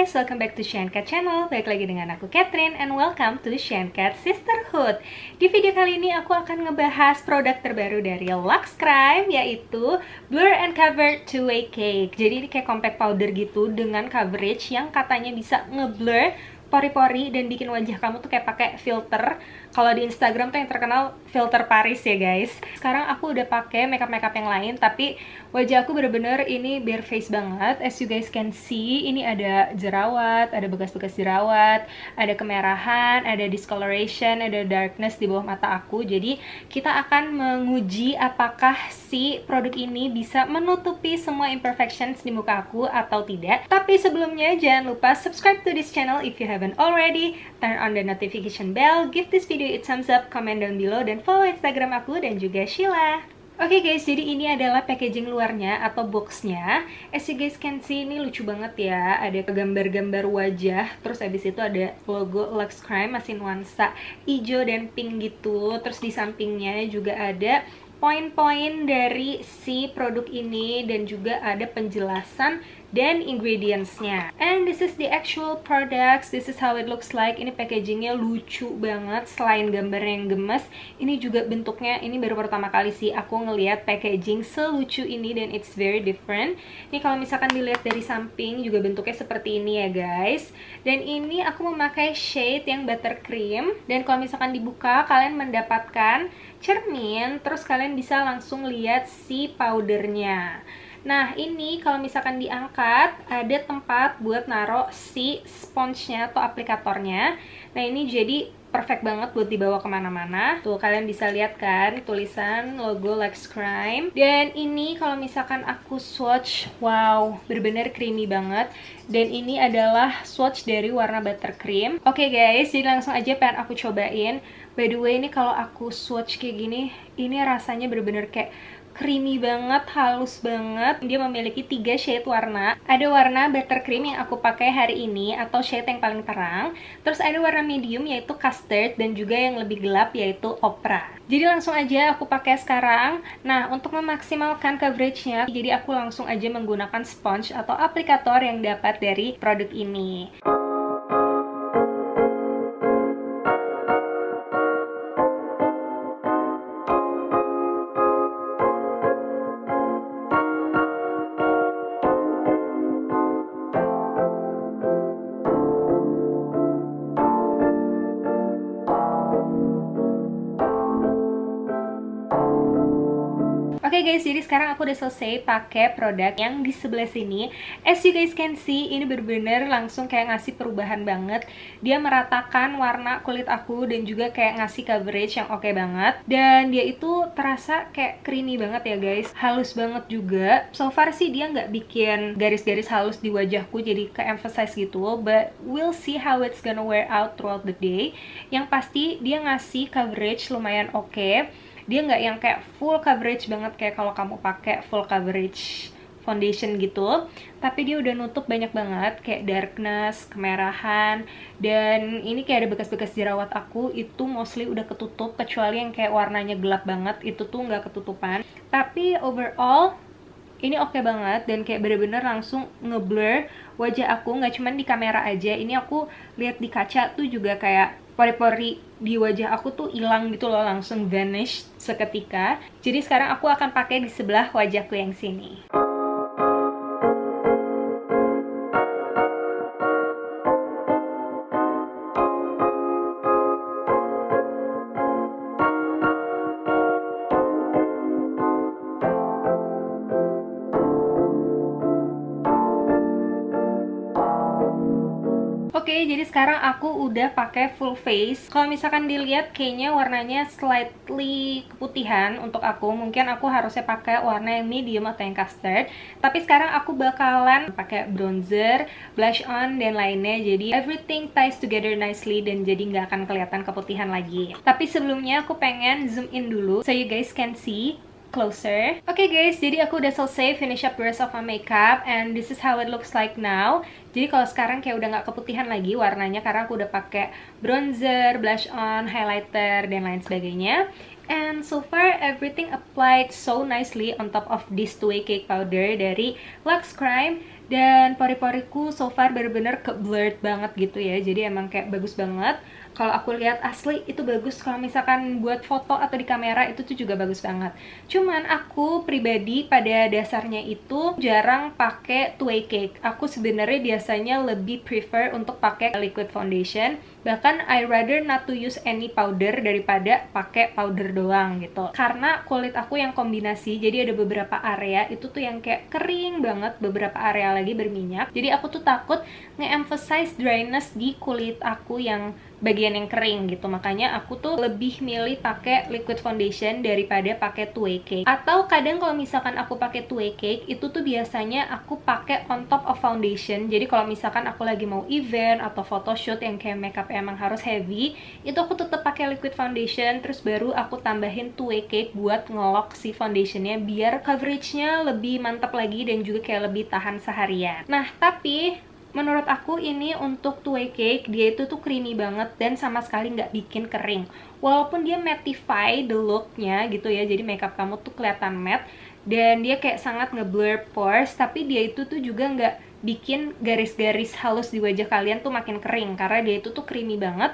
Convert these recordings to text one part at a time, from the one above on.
guys, welcome back to Shankat Channel. Balik lagi dengan aku Catherine and welcome to Shankat Sisterhood. Di video kali ini aku akan ngebahas produk terbaru dari Luxe Crime, yaitu Blur and Cover 2-Way Cake. Jadi ini kayak compact powder gitu dengan coverage yang katanya bisa ngeblur pori-pori dan bikin wajah kamu tuh kayak pakai filter. Kalau di Instagram tuh yang terkenal filter Paris ya guys. Sekarang aku udah pakai makeup yang lain, tapi wajah aku bener-bener ini bare face banget. As you guys can see, ini ada jerawat, ada bekas-bekas jerawat, ada kemerahan, ada discoloration, ada darkness di bawah mata aku. Jadi kita akan menguji apakah si produk ini bisa menutupi semua imperfections di muka aku atau tidak. Tapi sebelumnya jangan lupa subscribe to this channel if you haven't already, turn on the notification bell, give this video a thumbs up, comment down below, dan follow Instagram aku dan juga Sheila. Oke guys, jadi ini adalah packaging luarnya atau boxnya. As you guys can see, ini lucu banget ya. Ada gambar-gambar wajah, terus abis itu ada logo Luxe Crime masih nuansa hijau dan pink gitu. Terus di sampingnya juga ada poin-poin dari si produk ini dan juga ada penjelasan dan ingredientsnya. And this is the actual products. This is how it looks like. Ini packagingnya lucu banget. Selain gambarnya yang gemes, ini juga bentuknya, ini baru pertama kali sih aku ngeliat packaging selucu ini dan it's very different. Ini kalau misalkan dilihat dari samping juga bentuknya seperti ini ya guys. Dan ini aku memakai shade yang buttercream. Dan kalau misalkan dibuka, kalian mendapatkan cermin, terus kalian bisa langsung lihat si powdernya. Nah, ini kalau misalkan diangkat, ada tempat buat naruh si sponge-nya atau aplikatornya. Nah, ini jadi perfect banget buat dibawa kemana-mana. Tuh, kalian bisa lihat kan tulisan logo Luxe Crime. Dan ini kalau misalkan aku swatch, wow, bener-bener creamy banget. Dan ini adalah swatch dari warna buttercream. Oke guys, jadi langsung aja pengen aku cobain. By the way, ini kalau aku swatch kayak gini, ini rasanya bener-bener kayak creamy banget, halus banget. Dia memiliki 3 shade warna. Ada warna buttercream yang aku pakai hari ini atau shade yang paling terang. Terus ada warna medium yaitu custard dan juga yang lebih gelap yaitu opera. Jadi langsung aja aku pakai sekarang. Nah, untuk memaksimalkan coveragenya, jadi aku langsung aja menggunakan sponge atau aplikator yang dapat dari produk ini. Oke guys, jadi sekarang aku udah selesai pakai produk yang di sebelah sini. As you guys can see, ini bener-bener langsung kayak ngasih perubahan banget. Dia meratakan warna kulit aku dan juga kayak ngasih coverage yang oke banget. Dan dia itu terasa kayak creamy banget ya guys, halus banget juga. So far sih dia nggak bikin garis-garis halus di wajahku jadi ke-emphasize gitu, but we'll see how it's gonna wear out throughout the day. Yang pasti dia ngasih coverage lumayan oke. Dia nggak yang kayak full coverage banget kayak kalau kamu pakai full coverage foundation gitu, tapi dia udah nutup banyak banget kayak darkness, kemerahan, dan ini kayak ada bekas-bekas jerawat aku itu mostly udah ketutup, kecuali yang kayak warnanya gelap banget itu tuh nggak ketutupan. Tapi overall ini oke banget dan kayak bener-bener langsung ngeblur wajah aku, nggak cuman di kamera aja, ini aku lihat di kaca tuh juga kayak pori-pori di wajah aku tuh hilang gitu loh, langsung vanish seketika. Jadi sekarang aku akan pakai di sebelah wajahku yang sini. Oke, jadi sekarang aku udah pakai full face. Kalau misalkan dilihat kayaknya warnanya slightly keputihan untuk aku. Mungkin aku harusnya pakai warna yang medium atau yang custard. Tapi sekarang aku bakalan pakai bronzer, blush on, dan lainnya. Jadi everything ties together nicely dan jadi nggak akan kelihatan keputihan lagi. Tapi sebelumnya aku pengen zoom in dulu so you guys can see closer. Oke guys, jadi aku udah selesai finish up the rest of my makeup and this is how it looks like now. Jadi kalau sekarang kayak udah nggak keputihan lagi warnanya karena aku udah pakai bronzer, blush on, highlighter, dan lain sebagainya. And so far everything applied so nicely on top of this 2-way cake powder dari Luxe Crime. Dan pori-poriku so far bener-bener ke blurred banget gitu ya, jadi emang kayak bagus banget. Kalau aku lihat asli itu bagus, kalau misalkan buat foto atau di kamera itu tuh juga bagus banget. Cuman aku pribadi pada dasarnya itu jarang pakai 2way cake. Aku sebenarnya biasanya lebih prefer untuk pakai liquid foundation. Bahkan I rather not to use any powder daripada pakai powder doang gitu. Karena kulit aku yang kombinasi, jadi ada beberapa area itu tuh yang kayak kering banget, beberapa area lagi berminyak. Jadi aku tuh takut nge-emphasize dryness di kulit aku yang bagian yang kering gitu. Makanya aku tuh lebih milih pakai liquid foundation daripada pakai 2way cake. Atau kadang kalau misalkan aku pakai 2way cake itu tuh biasanya aku pakai on top of foundation. Jadi kalau misalkan aku lagi mau event atau photoshoot yang kayak makeup emang harus heavy, itu aku tetap pakai liquid foundation, terus baru aku tambahin 2way cake buat ngelock si foundationnya biar coveragenya lebih mantap lagi dan juga kayak lebih tahan seharian. Nah, tapi menurut aku ini untuk 2way cake, dia itu tuh creamy banget dan sama sekali nggak bikin kering. Walaupun dia mattify the looknya gitu ya, jadi makeup kamu tuh kelihatan matte dan dia kayak sangat ngeblur pores, tapi dia itu tuh juga nggak bikin garis-garis halus di wajah kalian tuh makin kering, karena dia itu tuh creamy banget.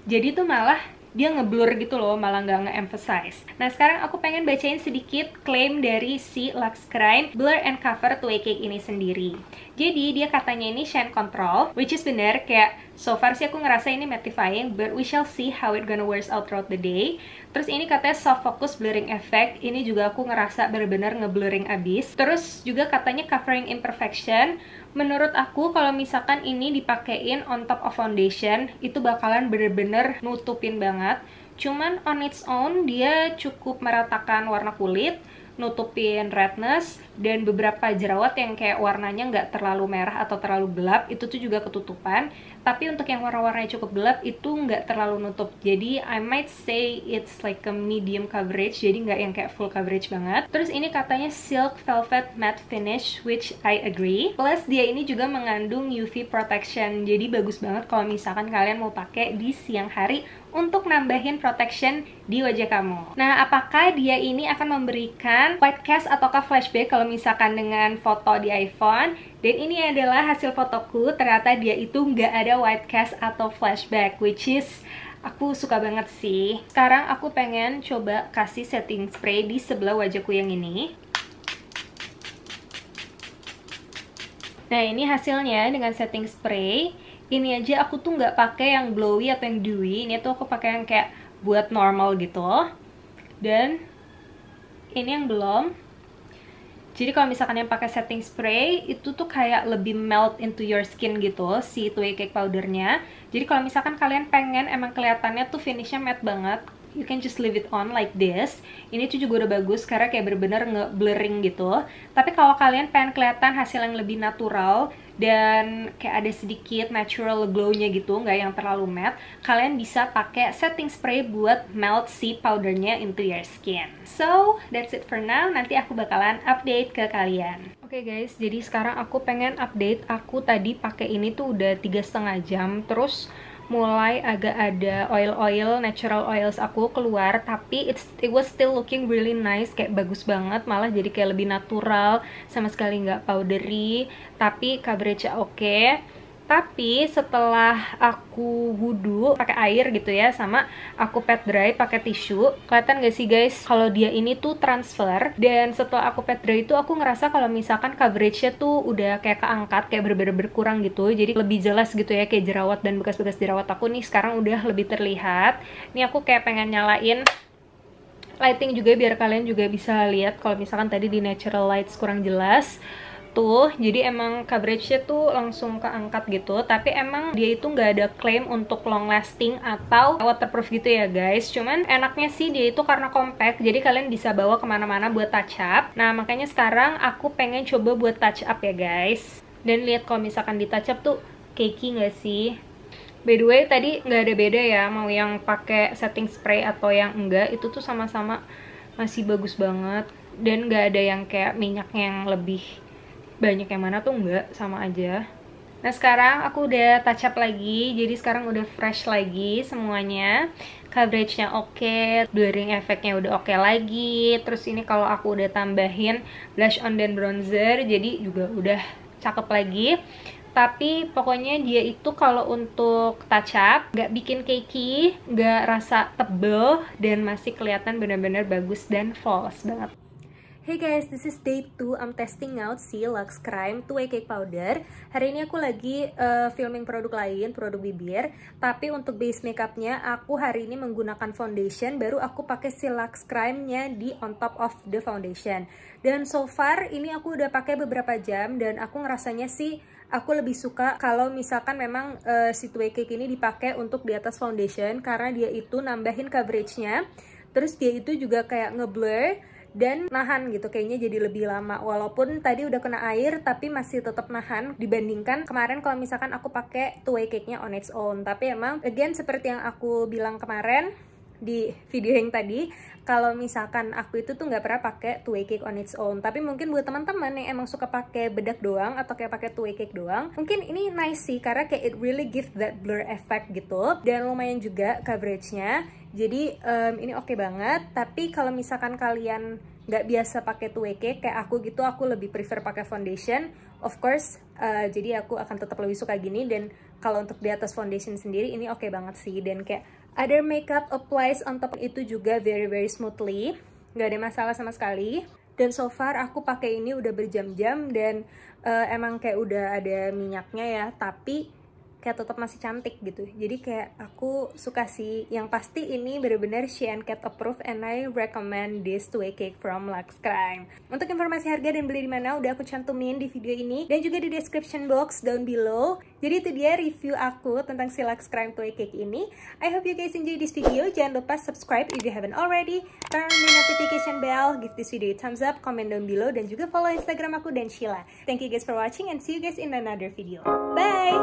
Jadi tuh malah dia ngeblur gitu loh, malah nggak nge-emphasize. Nah, sekarang aku pengen bacain sedikit klaim dari si Luxe Crime Blur and Cover 2way cake ini sendiri. Jadi dia katanya ini shine control, which is bener, kayak so far sih aku ngerasa ini mattifying, but we shall see how it gonna wears out throughout the day. Terus ini katanya soft focus blurring effect, ini juga aku ngerasa bener-bener ngeblurring abis. Terus juga katanya covering imperfection. Menurut aku kalau misalkan ini dipakein on top of foundation, itu bakalan bener-bener nutupin banget. Cuman on its own dia cukup meratakan warna kulit, nutupin redness, dan beberapa jerawat yang kayak warnanya nggak terlalu merah atau terlalu gelap, itu tuh juga ketutupan. Tapi untuk yang warna-warnanya cukup gelap, itu nggak terlalu nutup. Jadi I might say it's like a medium coverage, jadi nggak yang kayak full coverage banget. Terus ini katanya silk velvet matte finish, which I agree. Plus dia ini juga mengandung UV protection, jadi bagus banget kalau misalkan kalian mau pakai di siang hari untuk nambahin protection di wajah kamu. Nah, apakah dia ini akan memberikan white cast ataukah flashback kalau misalkan dengan foto di iPhone? Dan ini adalah hasil fotoku, ternyata dia itu nggak ada white cast atau flashback, which is aku suka banget sih. Sekarang aku pengen coba kasih setting spray di sebelah wajahku yang ini. Nah, ini hasilnya dengan setting spray. Ini aja aku tuh nggak pakai yang glowy atau yang dewy, ini tuh aku pakai yang kayak buat normal gitu. Dan ini yang belum. Jadi kalau misalkan yang pakai setting spray, itu tuh kayak lebih melt into your skin gitu si 2way cake powdernya. Jadi kalau misalkan kalian pengen emang kelihatannya tuh finishnya matte banget, you can just leave it on like this. Ini tuh juga udah bagus karena kayak bener-bener nge-blurring gitu. Tapi kalau kalian pengen kelihatan hasil yang lebih natural dan kayak ada sedikit natural glow-nya gitu, nggak yang terlalu matte, kalian bisa pakai setting spray buat melt si powdernya into your skin. So, that's it for now. Nanti aku bakalan update ke kalian. Oke guys, jadi sekarang aku pengen update. Aku tadi pakai ini tuh udah 3,5 jam, terus mulai agak ada oil natural oils aku keluar, tapi it was still looking really nice, kayak bagus banget, malah jadi kayak lebih natural, sama sekali nggak powdery, tapi coverage-nya oke. Tapi setelah aku wudhu pakai air gitu ya, sama aku pat dry pakai tisu, kelihatan gak sih guys kalau dia ini tuh transfer. Dan setelah aku pat dry itu aku ngerasa kalau misalkan coverage-nya tuh udah kayak keangkat, kayak bener-bener berkurang gitu, jadi lebih jelas gitu ya, kayak jerawat dan bekas-bekas jerawat aku nih sekarang udah lebih terlihat. Ini aku kayak pengen nyalain lighting juga biar kalian juga bisa lihat kalau misalkan tadi di natural lights kurang jelas tuh. Jadi emang coverage-nya tuh langsung keangkat gitu, tapi emang dia itu nggak ada klaim untuk long lasting atau waterproof gitu ya guys. Cuman enaknya sih dia itu karena compact, jadi kalian bisa bawa kemana-mana buat touch up. Nah, makanya sekarang aku pengen coba buat touch up ya guys, dan lihat kalau misalkan di touch up tuh cakey nggak sih. By the way, tadi nggak ada beda ya, mau yang pakai setting spray atau yang enggak, itu tuh sama-sama masih bagus banget, dan nggak ada yang kayak minyak yang lebih banyak yang mana tuh enggak, sama aja. Nah, sekarang aku udah touch up lagi, jadi sekarang udah fresh lagi semuanya. Coverage-nya oke, blurring efeknya udah oke lagi. Terus ini kalau aku udah tambahin blush on dan bronzer, jadi juga udah cakep lagi. Tapi pokoknya dia itu kalau untuk touch up nggak bikin cakey, nggak rasa tebel, dan masih kelihatan benar-benar bagus dan flawless banget. Hey guys, this is day 2. I'm testing out si Lux Crime 2-Way Cake Powder. Hari ini aku lagi filming produk lain, produk bibir. Tapi untuk base makeupnya, aku hari ini menggunakan foundation. Baru aku pakai si Lux Crime-nya di on top of the foundation. Dan so far, ini aku udah pakai beberapa jam. Dan aku ngerasanya sih, aku lebih suka kalau misalkan memang si 2-Way Cake ini dipakai untuk di atas foundation. Karena dia itu nambahin coverage-nya. Terus dia itu juga kayak ngeblur dan nahan gitu, kayaknya jadi lebih lama. Walaupun tadi udah kena air tapi masih tetap nahan dibandingkan kemarin kalau misalkan aku pakai 2-Way Cake-nya on its own. Tapi emang again seperti yang aku bilang kemarin di video yang tadi, kalau misalkan aku itu tuh nggak pernah pakai 2-Way Cake on its own. Tapi mungkin buat teman-teman yang emang suka pakai bedak doang atau kayak pakai 2-Way Cake doang, mungkin ini nice sih karena kayak it really give that blur effect gitu. Dan lumayan juga coverage-nya. Jadi ini oke banget. Tapi kalau misalkan kalian nggak biasa pakai 2-Way Cake kayak aku gitu, aku lebih prefer pakai foundation. Of course, jadi aku akan tetap lebih suka gini. Dan kalau untuk di atas foundation sendiri ini oke banget sih. Dan kayak other makeup applies on top itu juga very smoothly, nggak ada masalah sama sekali. Dan so far aku pakai ini udah berjam-jam dan emang kayak udah ada minyaknya ya, tapi kayak tetap masih cantik gitu. Jadi kayak aku suka sih. Yang pasti ini bener-bener Shein Cat approved and I recommend this 2-Way Cake from Lux Crime. Untuk informasi harga dan beli di mana udah aku cantumin di video ini dan juga di description box down below. Jadi itu dia review aku tentang si Lux Crime 2-Way Cake ini. I hope you guys enjoy this video. Jangan lupa subscribe if you haven't already. Turn on the notification bell. Give this video a thumbs up, comment down below, dan juga follow Instagram aku dan Sheila. Thank you guys for watching and see you guys in another video. Bye!